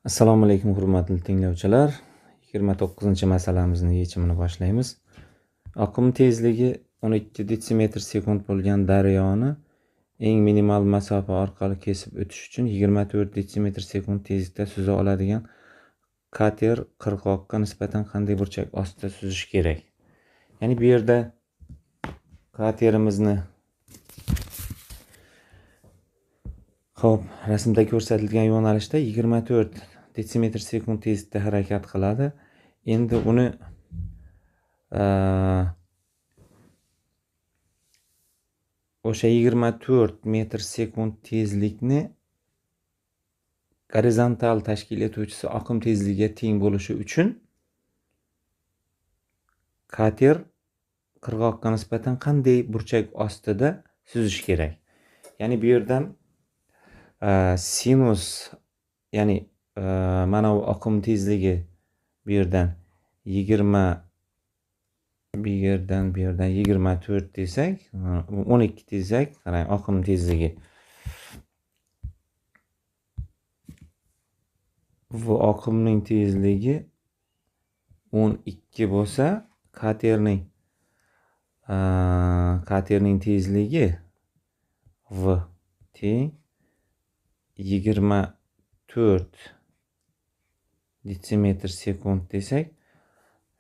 Assalomu alaykum hurmatli tinglovchilar. 29-masalamizni yechimini boshlaymiz. Oqim tezligi 12 detsimetr sekund bo'lgan daryoni eng minimal masofa orqali kesib o'tish uchun 24 detsimetr sekund tezlikda suza oladigan kater qirg'oqqa nisbatan qanday burchak ostida suzish kerak? Ya'ni bu yerda katerimizni rasmda ko'rsatilgan yo'nalishda 24 detsimetr sekund tezlikda harakat qiladi. Endi uni o'sha 24 metr sekund tezlikni gorizontal tashkil etuvchisi oqim tezligiga teng bo'lishi uchun kater qirg'oqqa nisbatan qanday burchak ostida suzish kerak? Ya'ni bu yerdan sinus, ya'ni mana bu oqim tezligi bu yerdan 24 desak, 12 desak, qarang, oqim tezligi bu oqimning tezligi 12 bo'lsa, katerning tezligi v teng 24 detsimetr sekund desak,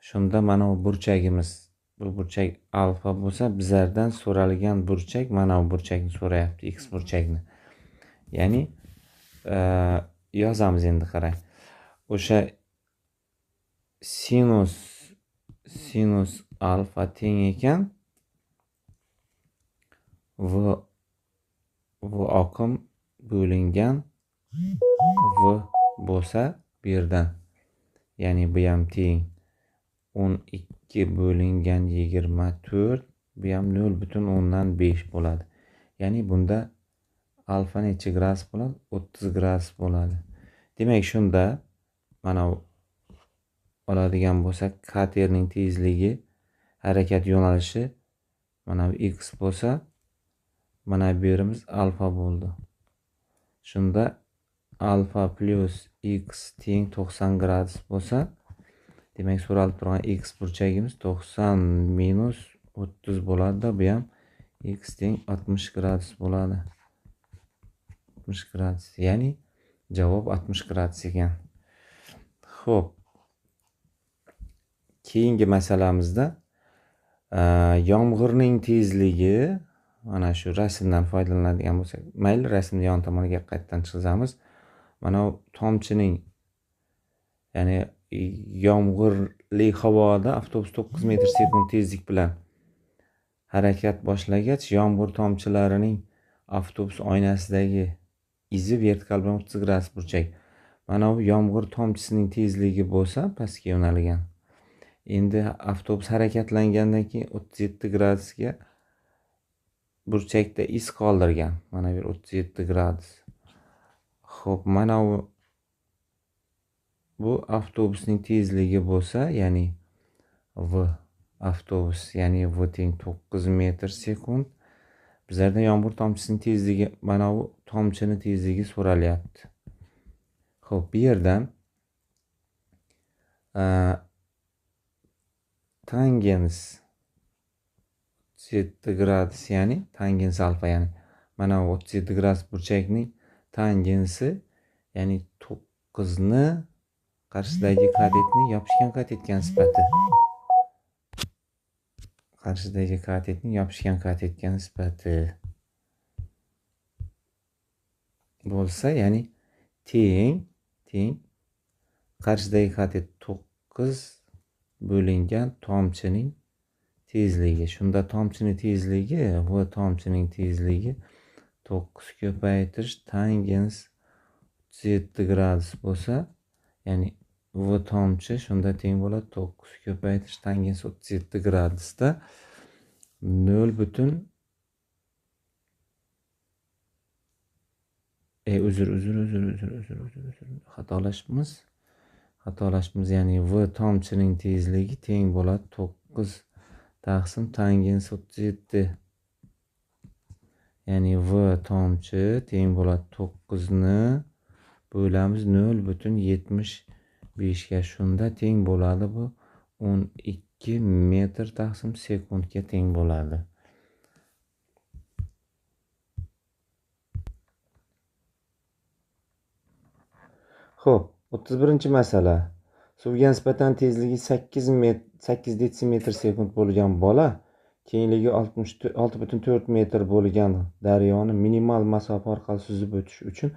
shunda mana bu burchagimiz, bu burchak alfa bo'lsa, bizlardan so'ralgan burchak mana bu burchakni so'rayapti, x burchakni. Ya'ni yozamiz endi, qarang. O'sha sinus alfa teng ekan v oqim bo'lingan v bo'lsa bu yerdan, ya'ni bu ham teng 12 bo'lingan 24, bu ham 0,5 bo'ladi. Ya'ni bunda alfa necha gradus bo'ladi? 30 gradus bo'ladi. Demak, shunda mana bu oladigan bo'lsak, katerning tezligi, harakat yo'nalishi mana bu x bo'lsa, mana bu yerimiz alfa bo'ldi. Shunda alfa plus x teng 90 gradus bo'lsa, demak so'ralib turgan x burchagimiz 90 minus 30 bo'ladi. Bu ham x teng 60 gradus bo'ladi. 60 gradus, ya'ni javob 60 gradus ekan. Xo'p, keyingi masalamizda yomg'irning tezligi, mana shu rasmdan foydalanadigan bo'lsak, mayli rasmni yon tomoniga qaytadan chizamiz. Mana bu tomchining, ya'ni yomg'irli havoda avtobus 9 metr sekund tezlik bilan harakat boshlagach, yomg'ir tomchilarining avtobus oynasidagi izi vertikal bilan 30 gradus burchak. Mana bu yomg'ir tomchisining tezligi bo'lsa, pastga yo'nalgan. Endi avtobus harakatlangandan keyin 37 gradusga burchakda iz qoldirgan. Mana bu 37 gradus. Xo'p, mana bu avtobusning tezligi bo'lsa, ya'ni v avtobus, ya'ni v teng 9 metr sekund. Bizlarda yomg'ir tomchisining tezligi, mana bu tomchini tezligi so'ralyapti. Xo'p, bu yerdan tangens 37 gradus, ya'ni tangens alfa, ya'ni mana bu 37 gradus burchakning tangensi, ya'ni 9 ni qarshisidagi katetni yopishgan katetga nisbati. Qarshidagi katetning yopishgan katetga nisbati bo'lsa, ya'ni teng qarshidagi katet 9 bo'lingan tomchining tezligi. Shunda tomchining tezligi, v tomchining tezligi 9 ko'paytirish tangens 37 gradus bo'lsa, ya'ni v tomchi shunda teng bo'ladi 9 ko'paytirish tangens 37 gradusda 0 butun xatolashibmiz, ya'ni v tomchining tezligi teng bo'ladi 9 taqsim tangens 37. Ya'ni v tomchi teng bo'ladi 9 ni bo'lamiz 0,75 ga. Shunda teng bo'ladi bu 12 metr taqsim sekundga teng bo'ladi. Xo'p, 31-masala. Suvga nisbatan tezligi 8 detsimetr sekund bo'lgan bola kengligi 6,4 metr bo'lgan daryoni minimal masofa orqali suzib o'tish uchun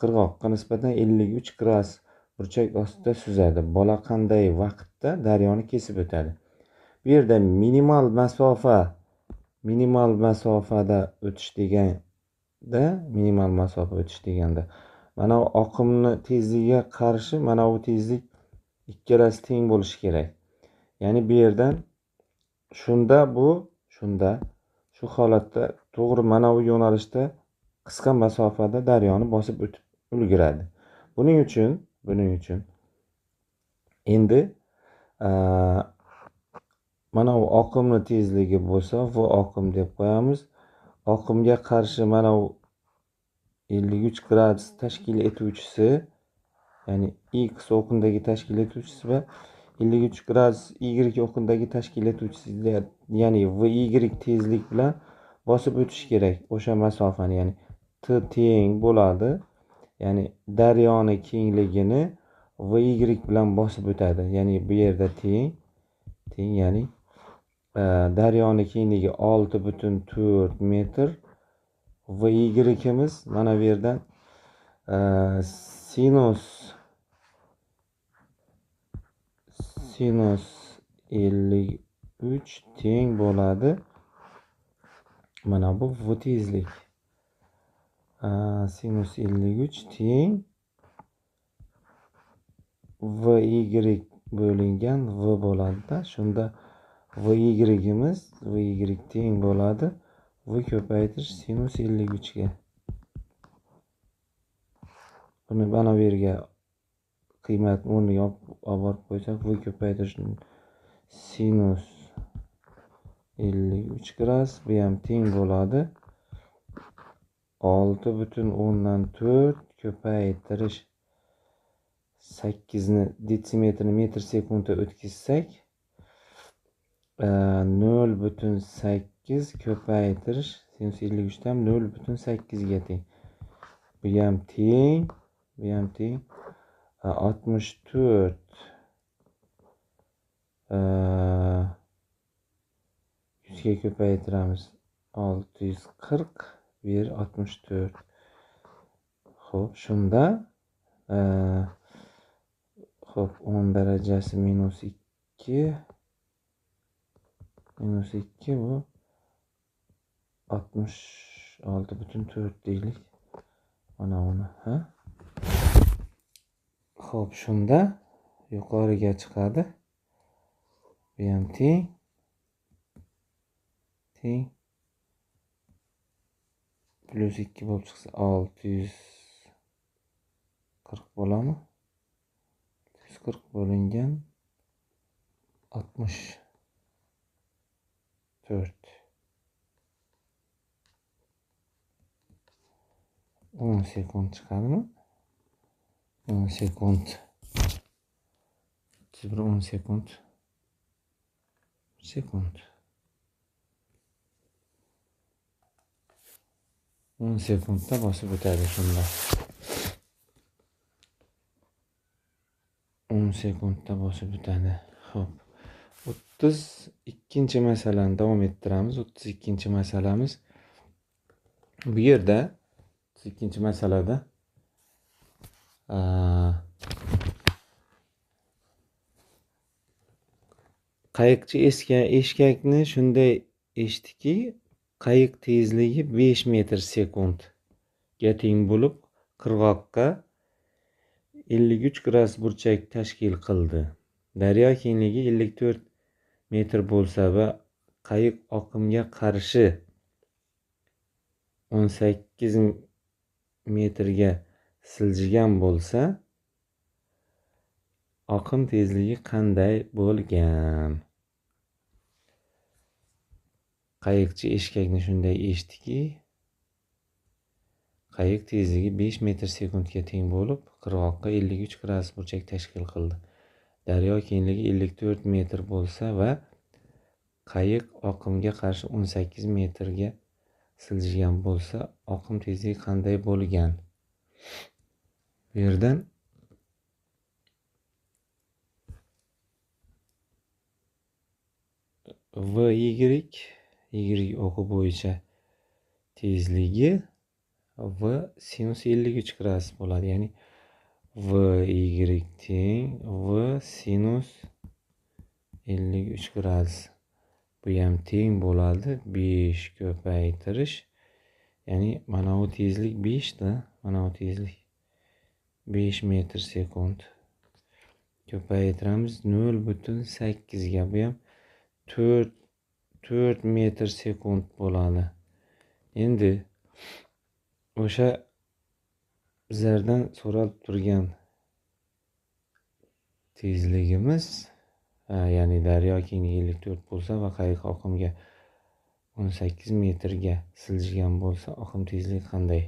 qirg'oqqa nisbatan 53 gradus burchak ostida suzadi. Bola qanday vaqtda daryoni kesib o'tadi? Bu yerda minimal masofada o'tish deganda mana oqimni tezligiga qarshi mana bu tezlik ikkalasi teng bo'lishi kerak. Ya'ni bu yerdan shu holatda to'g'ri mana bu yo'nalishda qisqa masofada daryoni bosib o'tib ulguradi. Buning uchun endi mana bu oqimni tezligi bo'lsa, v oqim deb qo'yamiz. Oqimga qarshi mana bu 53 gradus tashkil etuvchisi, ya'ni x o'qimdagi tashkil etuvchisi va 53 gradus y o'qimdagi tashkil etuvchisi, ya'ni v tezlik bilan bosib o'tish kerak o'sha masofani, ya'ni t teng bo'ladi. Ya'ni daryoni kengligini v bilan bosib o'tadi. Ya'ni bu yerda teng, ya'ni daryoni kengligi 6,4 metr. V y'imiz mana bu yerdan sinus 53 teng bo'ladi. Mana bu v tezlik. Sinus 53 teng v bo'lingan v bo'ladi-da. Shunda v y'imiz teng bo'ladi v ko'paytirish sinus 53 ga. Buni mana bu yerga qiymat 10 ni olib borib qo'ysak, v ko'paytirish sinus 53 gradus bu ham teng bo'ladi 6,4 ko'paytirish 8 ni detsimetrni metr sekundga o'tkazsak 0,8 ko'paytirish sinus 53 dan 0,8 ga teng. Bu ham teng 64 100 ga ko'paytiramiz 640 bir 64. Xo'p, shunda 10 darajasi minus 2 bu 66,4 deylik. Mana uni, Xo'p, shunda yuqoriga chiqadi. Bu ham teng plus 2 bo'lib chiqsa 640 bo'ladimi? 640 bo'lingan 64. 10 sekund chiqadimi? 10 sekund. 10 sekund. 10 sekundda bosib o'tadi shunda. 10 sekundda bosib o'tadi. Xo'p. 32-masalani davom ettiramiz. 32-masalamiz. Bu yerda 32-masalada qayiqchi eshkakni shunday eshitdiki, qayiq tezligi 5 metr sekundga teng bo'lib, qirg'oqqa 53 gradus burchak tashkil qildi. Daryo kengligi 54 metr bo'lsa va qayiq oqimga qarshi 18 metrga siljigan bo'lsa, oqim tezligi qanday bo'lgan? Qayiqchi eshkakni shunday eshitdiki, qayiq tezligi 5 metr sekundga teng bo'lib, qirg'oqqa 53 gradus burchak tashkil qildi. Daryo kengligi 54 metr bo'lsa va qayiq oqimga qarshi 18 metrga siljigan bo'lsa, oqim tezligi qanday bo'lgan? Bu yerdan y o'qi bo'yicha tezligi v sinus 53 gradus bo'ladi. Ya'ni y teng v sinus 53 gradus. Bu ham teng bo'ladi 5 ko'paytirish. Ya'ni mana bu tezlik 5 da, mana bu tezlik 5 metr sekund. Ko'paytiramiz 0,8 ga. Bu ham 4 metr sekund bo'ladi. Endi o'sha bizlardan so'ralib turgan tezligimiz, ya'ni daryo kengligi 54 bo'lsa va qayiq oqimga 18 metrga siljigan bo'lsa, oqim tezligi qanday?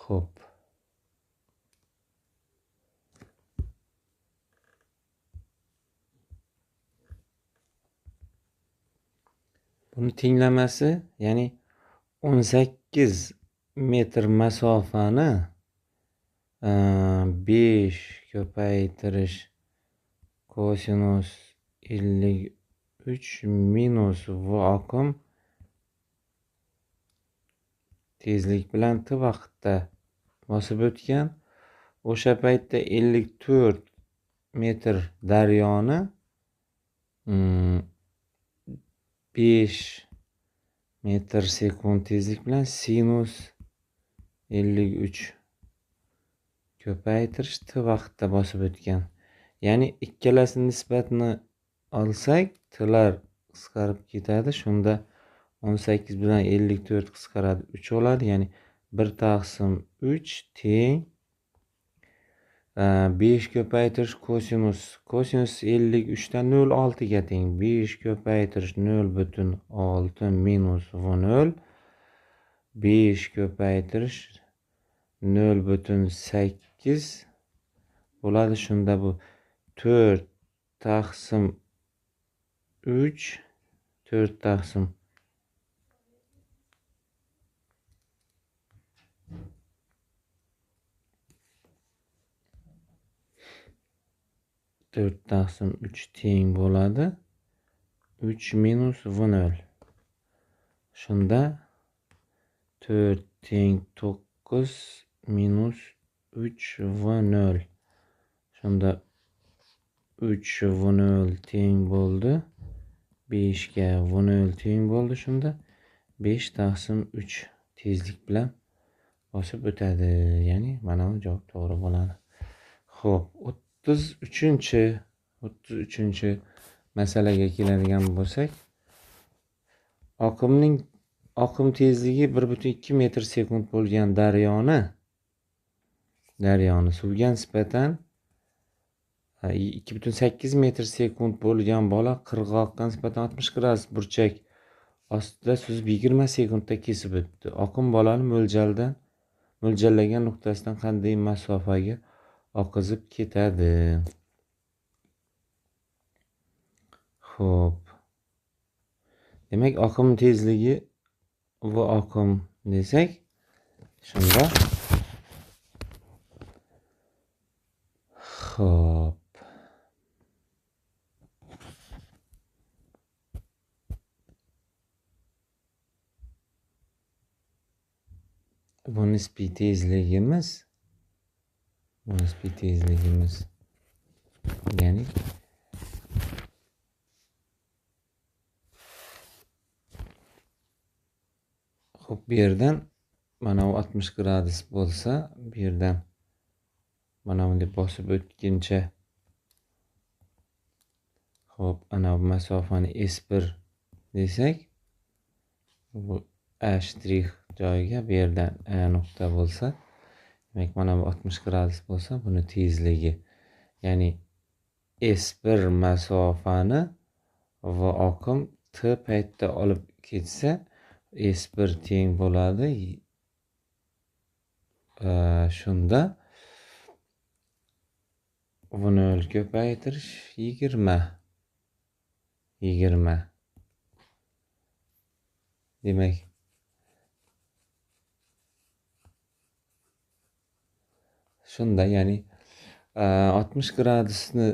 Xo'p. Buni tenglamasi, ya'ni 18 metr masofani 5 ko'paytirish kosinus 53 minus v oqim tezlik bilan t vaqtda bosib o'tgan. O'sha paytda 54 metr daryoni 5 metr sekund tezlik bilan sinus 53 ko'paytirish t vaqtda bosib o'tgan. Ya'ni ikkalasi nisbatini olsak, t'lar qisqarib ketadi. Shunda 18 bilan 54 qisqaradi, 3 oladi. Ya'ni 1/3 teng 5 ko'paytirish kosinus 53 dan 0,6 ga teng. 5 ko'paytirish 0,6 minus v0. 5 ko'paytirish 0,8 bo'ladi. Shunda bu 4 taqsim 3 4 taqsim 3 teng bo'ladi 3 minus v0. Shunda 4 teng 9 minus 3 v0. Shunda 3 v0 teng bo'ldi 5 ga v0 teng bo'ldi. Shunda 5 taqsim 3 tezlik bilan bosib o'tadi. Ya'ni mana bu javob to'g'ri bo'ladi. Xo'p, 33 masalaga keladigan bo'lsak, oqim tezligi 1,2 metr sekund bo'lgan daryoni suvga nisbatan 2,8 metr sekund bo'lgan bola qirg'oqqa nisbatan 60 gradus burchak ostida suzib 20 sekundda kesib o'tdi. Oqim bolani mo'ljallagan nuqtasidan qanday masofaga oqizib ketadi? Xo'p. Demak, oqim tezligi v oqim desak, shunda xo'p. Bu nisbiy tezligimiz ya'ni xo'p, bu yerdan mana bu 60 gradus bo'lsa, bu yerdan mana bunday bosib o'tguncha xo'p, ana bu masofani S1 desak, bu A' joyiga bu yerdan A nuqta bo'lsa, demak mana bu 60 gradus bo'lsa, buni tezligi, ya'ni S1 masofani va oqim t paytda olib ketsa S1 teng bo'ladi. Shunda buni ko'paytirish 20. Demak, shunda ya'ni 60 gradusni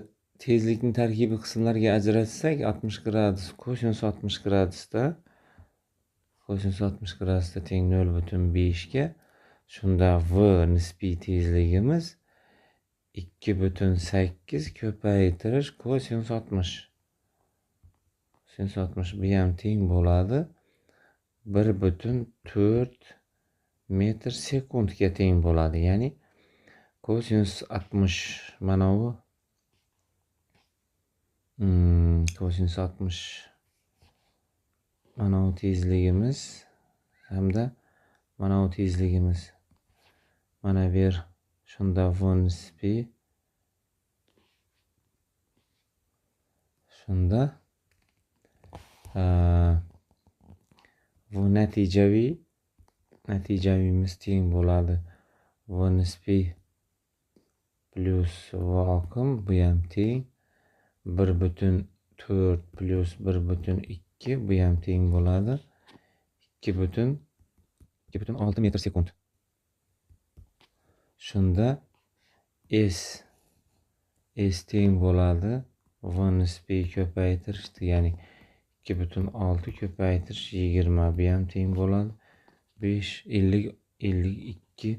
tezlikni tarkibiy qismlarga ajratsak, 60 gradus kosinus 60 gradusda teng 0,5 ga. Shunda v nisbiy tezligimiz 2,8 ko'paytirish kosinus 60. Bu ham teng bo'ladi 1,4 metr sekundga teng bo'ladi. Ya'ni kosinus 60 mana bu kosinus 60 mana bu tezligimiz hamda mana bu tezligimiz. Mana bu yer shunda v nisbiy shunda bu natijaviyimiz teng bo'ladi v nisbiy plus v oqim, bu ham teng 1,4 plus 1,2, bu ham teng bo'ladi 2,6 metr sekund. Shunda S teng bo'ladi v nisbiy ko'paytirish, ya'ni 2,6 ko'paytirish 20, bu ham teng bo'ladi 52